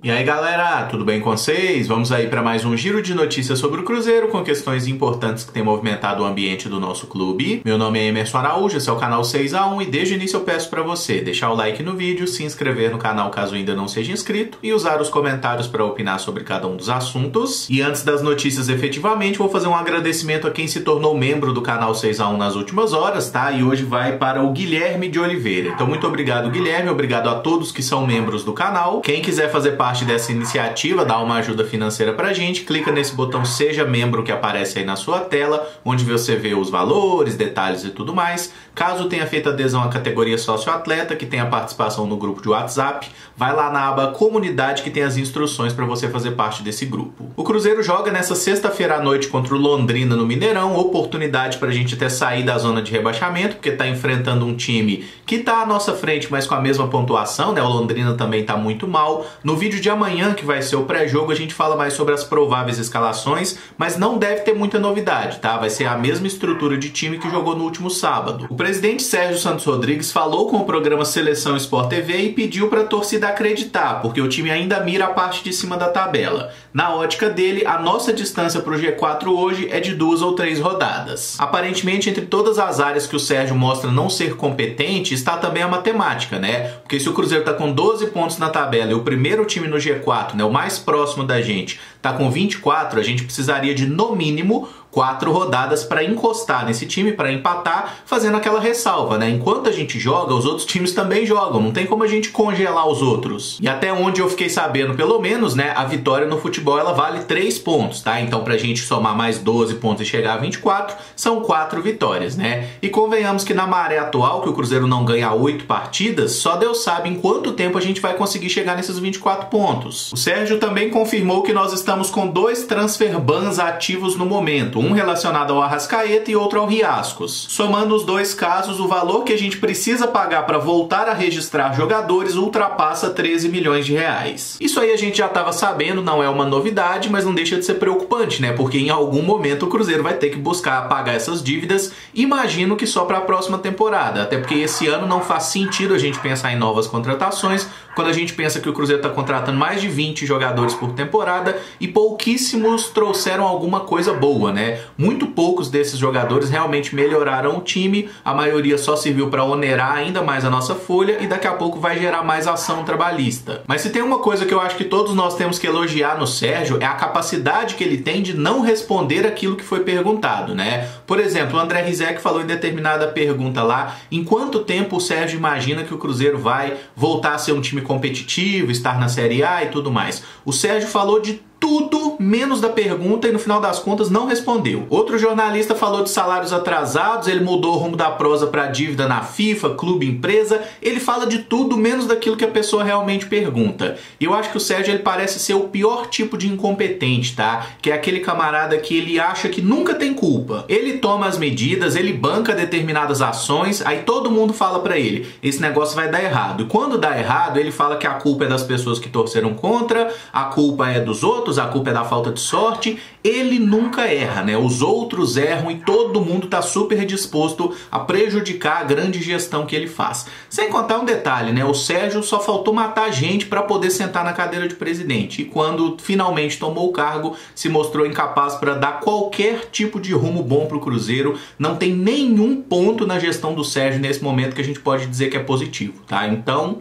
E aí galera, tudo bem com vocês? Vamos aí para mais um giro de notícias sobre o Cruzeiro com questões importantes que têm movimentado o ambiente do nosso clube. Meu nome é Emerson Araújo, esse é o canal 6x1 e desde o início eu peço para você deixar o like no vídeo, se inscrever no canal caso ainda não seja inscrito e usar os comentários para opinar sobre cada um dos assuntos. E antes das notícias efetivamente, vou fazer um agradecimento a quem se tornou membro do canal 6x1 nas últimas horas, tá? E hoje vai para o Guilherme de Oliveira. Então muito obrigado Guilherme, obrigado a todos que são membros do canal. Quem quiser fazer parte dessa iniciativa, dar uma ajuda financeira pra gente, clica nesse botão Seja Membro que aparece aí na sua tela, onde você vê os valores, detalhes e tudo mais. Caso tenha feito adesão à categoria sócio-atleta, que tem a participação no grupo de WhatsApp, vai lá na aba Comunidade que tem as instruções para você fazer parte desse grupo. O Cruzeiro joga nessa sexta-feira à noite contra o Londrina no Mineirão, oportunidade pra gente até sair da zona de rebaixamento, porque tá enfrentando um time que tá à nossa frente, mas com a mesma pontuação, né? O Londrina também tá muito mal. No vídeo de amanhã, que vai ser o pré-jogo, a gente fala mais sobre as prováveis escalações, mas não deve ter muita novidade, tá? Vai ser a mesma estrutura de time que jogou no último sábado. O presidente Sérgio Santos Rodrigues falou com o programa Seleção Sport TV e pediu para a torcida acreditar, porque o time ainda mira a parte de cima da tabela. Na ótica dele, a nossa distância para o G4 hoje é de 2 ou 3 rodadas. Aparentemente, entre todas as áreas que o Sérgio mostra não ser competente, está também a matemática, né? Porque se o Cruzeiro está com 12 pontos na tabela e o primeiro time no G4, né, o mais próximo da gente, está com 24, a gente precisaria de, no mínimo, 4 rodadas para encostar nesse time, para empatar, fazendo aquela ressalva, né? Enquanto a gente joga, os outros times também jogam, não tem como a gente congelar os outros. E até onde eu fiquei sabendo, pelo menos, né, a vitória no futebol ela vale 3 pontos, tá? Então pra gente somar mais 12 pontos e chegar a 24, são 4 vitórias, né? E convenhamos que na maré atual, que o Cruzeiro não ganha 8 partidas, só Deus sabe em quanto tempo a gente vai conseguir chegar nesses 24 pontos. O Sérgio também confirmou que nós estamos com 2 transfer bans ativos no momento, um relacionado ao Arrascaeta e outro ao Riascos. Somando os 2 casos, o valor que a gente precisa pagar para voltar a registrar jogadores ultrapassa 13 milhões de reais. Isso aí a gente já estava sabendo, não é uma novidade, mas não deixa de ser preocupante, né? Porque em algum momento o Cruzeiro vai ter que buscar pagar essas dívidas, imagino que só para a próxima temporada, até porque esse ano não faz sentido a gente pensar em novas contratações, quando a gente pensa que o Cruzeiro está contratando mais de 20 jogadores por temporada e pouquíssimos trouxeram alguma coisa boa, né? Muito poucos desses jogadores realmente melhoraram o time, a maioria só serviu para onerar ainda mais a nossa folha e daqui a pouco vai gerar mais ação trabalhista. Mas se tem uma coisa que eu acho que todos nós temos que elogiar no Sérgio é a capacidade que ele tem de não responder aquilo que foi perguntado, né? Por exemplo, o André Rizek falou em determinada pergunta lá, em quanto tempo o Sérgio imagina que o Cruzeiro vai voltar a ser um time competitivo, estar na Série A e tudo mais. O Sérgio falou de tudo menos da pergunta e no final das contas não respondeu. Outro jornalista falou de salários atrasados, ele mudou o rumo da prosa para dívida na FIFA, clube, empresa, ele fala de tudo menos daquilo que a pessoa realmente pergunta. E eu acho que o Sérgio ele parece ser o pior tipo de incompetente, tá? Que é aquele camarada que ele acha que nunca tem culpa. Ele toma as medidas, ele banca determinadas ações, aí todo mundo fala para ele, esse negócio vai dar errado. E quando dá errado, ele fala que a culpa é das pessoas que torceram contra, a culpa é dos outros, a culpa é da falta de sorte. Ele nunca erra, né? Os outros erram e todo mundo tá super disposto a prejudicar a grande gestão que ele faz. Sem contar um detalhe, né? O Sérgio só faltou matar gente para poder sentar na cadeira de presidente. E quando finalmente tomou o cargo, se mostrou incapaz para dar qualquer tipo de rumo bom pro Cruzeiro. Não tem nenhum ponto na gestão do Sérgio nesse momento que a gente pode dizer que é positivo, tá? Então,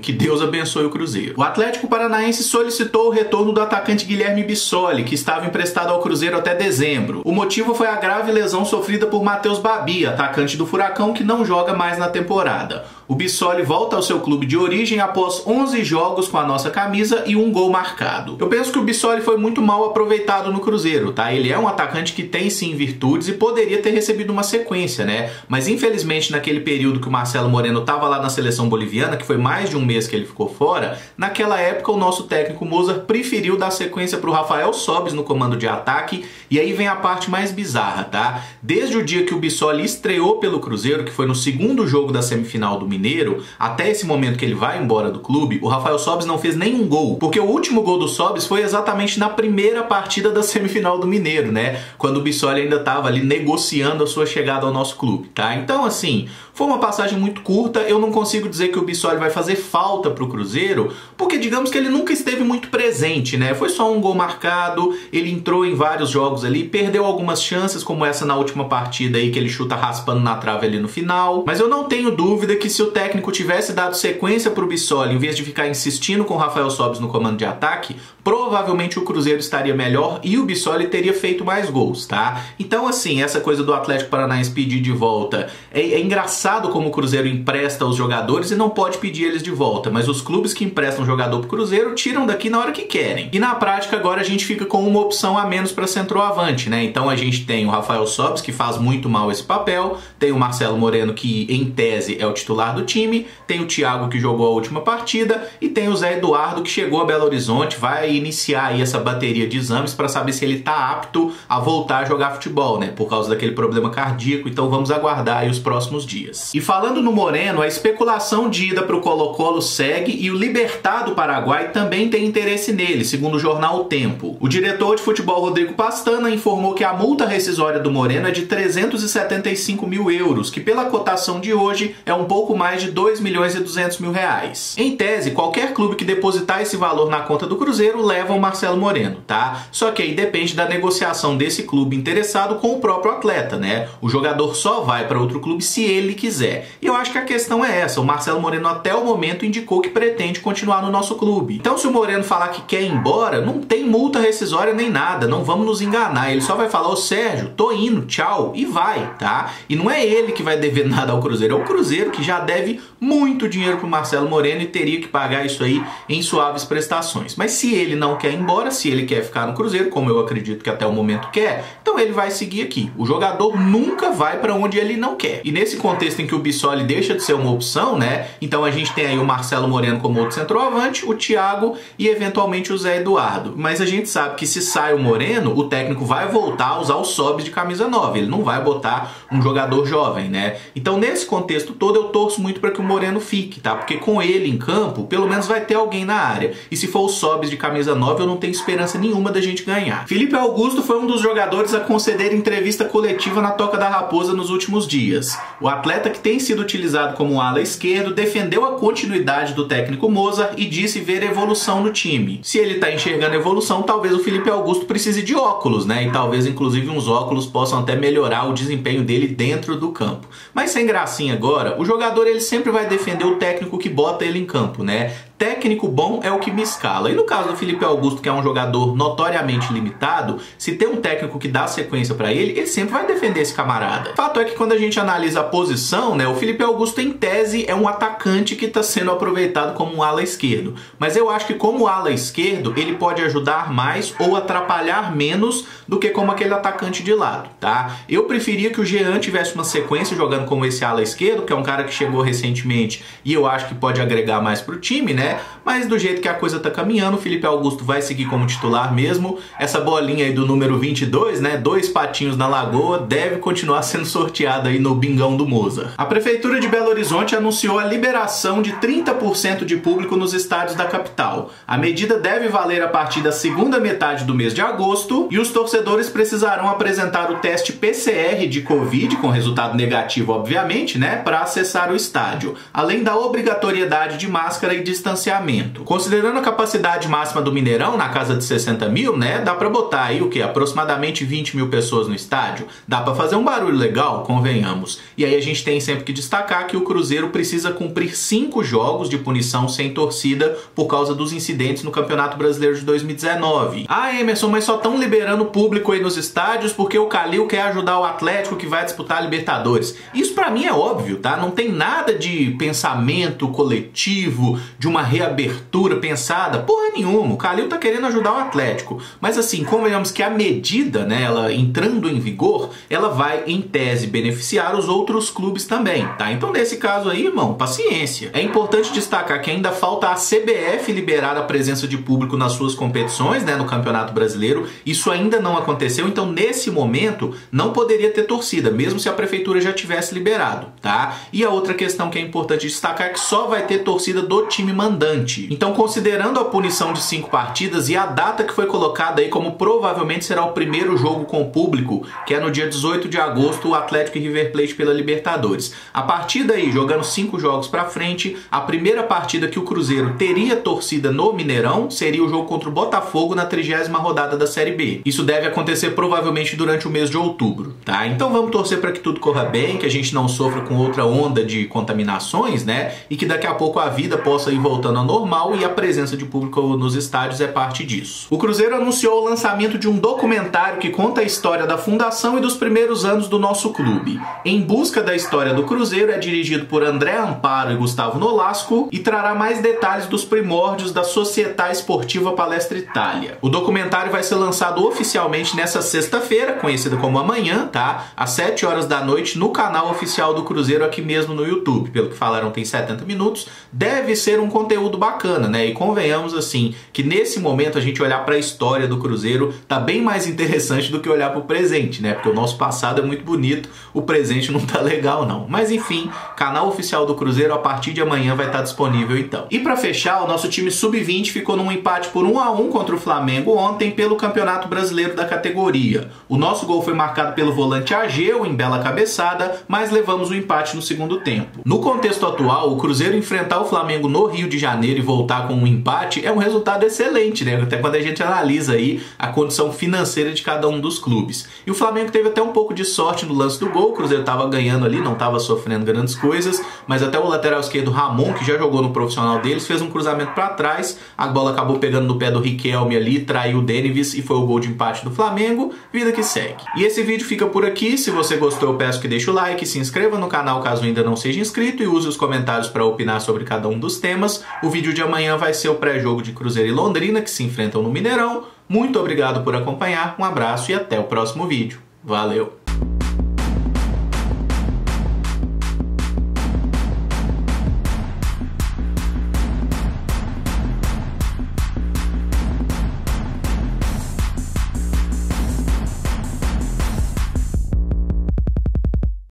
que Deus abençoe o Cruzeiro. O Atlético Paranaense solicitou o retorno do atacante Guilherme Bissoli, que estava emprestado ao Cruzeiro até dezembro. O motivo foi a grave lesão sofrida por Matheus Babi, atacante do Furacão, que não joga mais na temporada. O Bissoli volta ao seu clube de origem após 11 jogos com a nossa camisa e 1 gol marcado. Eu penso que o Bissoli foi muito mal aproveitado no Cruzeiro, tá? Ele é um atacante que tem sim virtudes e poderia ter recebido uma sequência, né? Mas infelizmente naquele período que o Marcelo Moreno estava lá na seleção boliviana, que foi mais de um mês que ele ficou fora, naquela época o nosso técnico Mozart preferiu dar sequência para o Rafael Sobis no comando de ataque, e aí vem a parte mais bizarra, tá? Desde o dia que o Bissoli estreou pelo Cruzeiro, que foi no segundo jogo da semifinal do Mineiro, até esse momento que ele vai embora do clube, o Rafael Sobis não fez nenhum gol, porque o último gol do Sobis foi exatamente na primeira partida da semifinal do Mineiro, né? Quando o Bissoli ainda estava ali negociando a sua chegada ao nosso clube, tá? Então, assim, foi uma passagem muito curta, eu não consigo dizer que o Bissoli vai fazer falta pro Cruzeiro, porque digamos que ele nunca esteve muito presente, né? Foi só um gol marcado, ele entrou em vários jogos ali, perdeu algumas chances, como essa na última partida aí, que ele chuta raspando na trave ali no final, mas eu não tenho dúvida que se o técnico tivesse dado sequência pro Bissoli, em vez de ficar insistindo com o Rafael Sobis no comando de ataque, provavelmente o Cruzeiro estaria melhor e o Bissoli teria feito mais gols, tá? Então, assim, essa coisa do Atlético Paranaense pedir de volta, é engraçado como o Cruzeiro empresta os jogadores e não pode pedir eles de volta, mas os clubes que emprestam jogador pro Cruzeiro tiram daqui na hora que querem. E na prática agora a gente fica com uma opção a menos para centroavante, né? Então a gente tem o Rafael Sobis, que faz muito mal esse papel, tem o Marcelo Moreno, que em tese é o titular do time, tem o Thiago, que jogou a última partida, e tem o Zé Eduardo, que chegou a Belo Horizonte, vai iniciar aí essa bateria de exames para saber se ele tá apto a voltar a jogar futebol, né? Por causa daquele problema cardíaco, então vamos aguardar aí os próximos dias. E falando no Moreno, a especulação de ida pro Colo-Colo segue e o Libertad do Paraguai também tem interesse nele, segundo o jornal O Tempo. O diretor de futebol Rodrigo Pastana informou que a multa rescisória do Moreno é de 375 mil euros, que pela cotação de hoje é um pouco mais de 2 milhões e 200 mil reais. Em tese, qualquer clube que depositar esse valor na conta do Cruzeiro leva o Marcelo Moreno, tá? Só que aí depende da negociação desse clube interessado com o próprio atleta, né? O jogador só vai para outro clube se ele quiser. E eu acho que a questão é essa, o Marcelo Moreno até o momento indicou que pretende continuar no nosso clube. Então se o Moreno falar que quer ir embora, não tem multa rescisória nem nada, não vamos nos enganar. Ele só vai falar, ô Sérgio, tô indo, tchau, e vai, tá? E não é ele que vai dever nada ao Cruzeiro, é o Cruzeiro que já deve muito dinheiro pro Marcelo Moreno e teria que pagar isso aí em suaves prestações. Mas se ele não quer ir embora, se ele quer ficar no Cruzeiro, como eu acredito que até o momento quer, então ele vai seguir aqui. O jogador nunca vai para onde ele não quer. E nesse contexto em que o Bissoli deixa de ser uma opção, né? Então a gente tem aí o Marcelo Moreno como outro centroavante, o Thiago e eventualmente o Zé Eduardo. Mas a gente sabe que se sai o Moreno, o técnico vai voltar a usar o Sobis de camisa 9. Ele não vai botar um jogador jovem, né? Então nesse contexto todo eu torço muito para que o Moreno fique, tá? Porque com ele em campo, pelo menos vai ter alguém na área. E se for o Sobis de camisa 9, eu não tenho esperança nenhuma da gente ganhar. Felipe Augusto foi um dos jogadores a conceder entrevista coletiva na Toca da Raposa nos últimos dias. O atleta, que tem sido utilizado como ala esquerdo, defendeu a continuidade do técnico Mozart e disse ver evolução no time. Se ele tá enxergando evolução, talvez o Felipe Augusto precise de óculos, né? E talvez inclusive uns óculos possam até melhorar o desempenho dele dentro do campo. Mas sem gracinha agora, o jogador ele sempre vai defender o técnico que bota ele em campo, né? Técnico bom é o que me escala. E no caso do Felipe Augusto, que é um jogador notoriamente limitado, se tem um técnico que dá sequência pra ele, ele sempre vai defender esse camarada. Fato é que quando a gente analisa a posição, né, o Felipe Augusto em tese é um atacante que está sendo aproveitado como um ala esquerdo. Mas eu acho que como ala esquerdo, ele pode ajudar mais ou atrapalhar menos do que como aquele atacante de lado, tá? Eu preferia que o Jean tivesse uma sequência jogando como esse ala esquerdo, que é um cara que chegou recentemente e eu acho que pode agregar mais pro time, né? Mas do jeito que a coisa tá caminhando, o Felipe Augusto vai seguir como titular mesmo. Essa bolinha aí do número 22, né? 2 patinhos na lagoa, deve continuar sendo sorteada aí no bingão do Mozart. A Prefeitura de Belo Horizonte anunciou a liberação de 30% de público nos estádios da capital. A medida deve valer a partir da segunda metade do mês de agosto e os torcedores precisarão apresentar o teste PCR de Covid, com resultado negativo, obviamente, né? Para acessar o estádio, além da obrigatoriedade de máscara e distanciamento. Considerando a capacidade máxima do Mineirão, na casa de 60 mil, né, dá pra botar aí o que? Aproximadamente 20 mil pessoas no estádio. Dá pra fazer um barulho legal, convenhamos. E aí a gente tem sempre que destacar que o Cruzeiro precisa cumprir 5 jogos de punição sem torcida por causa dos incidentes no Campeonato Brasileiro de 2019. Ah, Emerson, mas só estão liberando público aí nos estádios porque o Calil quer ajudar o Atlético que vai disputar a Libertadores. Isso pra mim é óbvio, tá? Não tem nada de pensamento coletivo, de uma reabertura pensada? Porra nenhuma, o Kalil tá querendo ajudar o Atlético. Mas assim, convenhamos que a medida, né, ela entrando em vigor, ela vai, em tese, beneficiar os outros clubes também, tá? Então nesse caso aí, irmão, paciência. É importante destacar que ainda falta a CBF liberar a presença de público nas suas competições, né, no Campeonato Brasileiro. Isso ainda não aconteceu, então nesse momento não poderia ter torcida, mesmo se a prefeitura já tivesse liberado, tá? E a outra questão que é importante destacar é que só vai ter torcida do time mandante. Então, considerando a punição de 5 partidas e a data que foi colocada aí como provavelmente será o primeiro jogo com público, que é no dia 18 de agosto, o Atlético e River Plate pela Libertadores. A partir daí, jogando 5 jogos pra frente, a primeira partida que o Cruzeiro teria torcida no Mineirão seria o jogo contra o Botafogo na 30ª rodada da Série B. Isso deve acontecer provavelmente durante o mês de outubro, tá? Então vamos torcer para que tudo corra bem, que a gente não sofra com outra onda de contaminações, né? E que daqui a pouco a vida possa ir voltando ao normal e a presença de público nos estádios é parte disso. O Cruzeiro anunciou o lançamento de um documentário que conta a história da fundação e dos primeiros anos do nosso clube. Em Busca da História do Cruzeiro é dirigido por André Amparo e Gustavo Nolasco e trará mais detalhes dos primórdios da Società Esportiva Palestra Itália. O documentário vai ser lançado oficialmente nessa sexta-feira, conhecida como amanhã, tá? Às 7 horas da noite no canal oficial do Cruzeiro aqui mesmo no YouTube. Pelo que falaram, tem 70 minutos. Deve ser um conteúdo bacana, né? E convenhamos assim, que nesse momento a gente olhar para a história do Cruzeiro tá bem mais interessante do que olhar para o presente, né? Porque o nosso passado é muito bonito, o presente não tá legal não. Mas enfim, canal oficial do Cruzeiro a partir de amanhã vai estar disponível então. E para fechar, o nosso time sub-20 ficou num empate por 1-1 contra o Flamengo ontem pelo Campeonato Brasileiro da categoria. O nosso gol foi marcado pelo volante Ageu em bela cabeçada, mas levamos o empate no segundo tempo. No contexto atual, o Cruzeiro enfrentar o Flamengo no Rio de Janeiro e voltar com um empate é um resultado excelente, né? Até quando a gente analisa aí a condição financeira de cada um dos clubes. E o Flamengo teve até um pouco de sorte no lance do gol, o Cruzeiro estava ganhando ali, não estava sofrendo grandes coisas, mas até o lateral esquerdo Ramon, que já jogou no profissional deles, fez um cruzamento para trás, a bola acabou pegando no pé do Riquelme ali, traiu o Denivis e foi o gol de empate do Flamengo, vida que segue. E esse vídeo fica por aqui, se você gostou eu peço que deixe o like, se inscreva no canal caso ainda não seja inscrito e use os comentários para opinar sobre cada um dos temas. O vídeo de amanhã vai ser o pré-jogo de Cruzeiro e Londrina, que se enfrentam no Mineirão. Muito obrigado por acompanhar, um abraço e até o próximo vídeo. Valeu!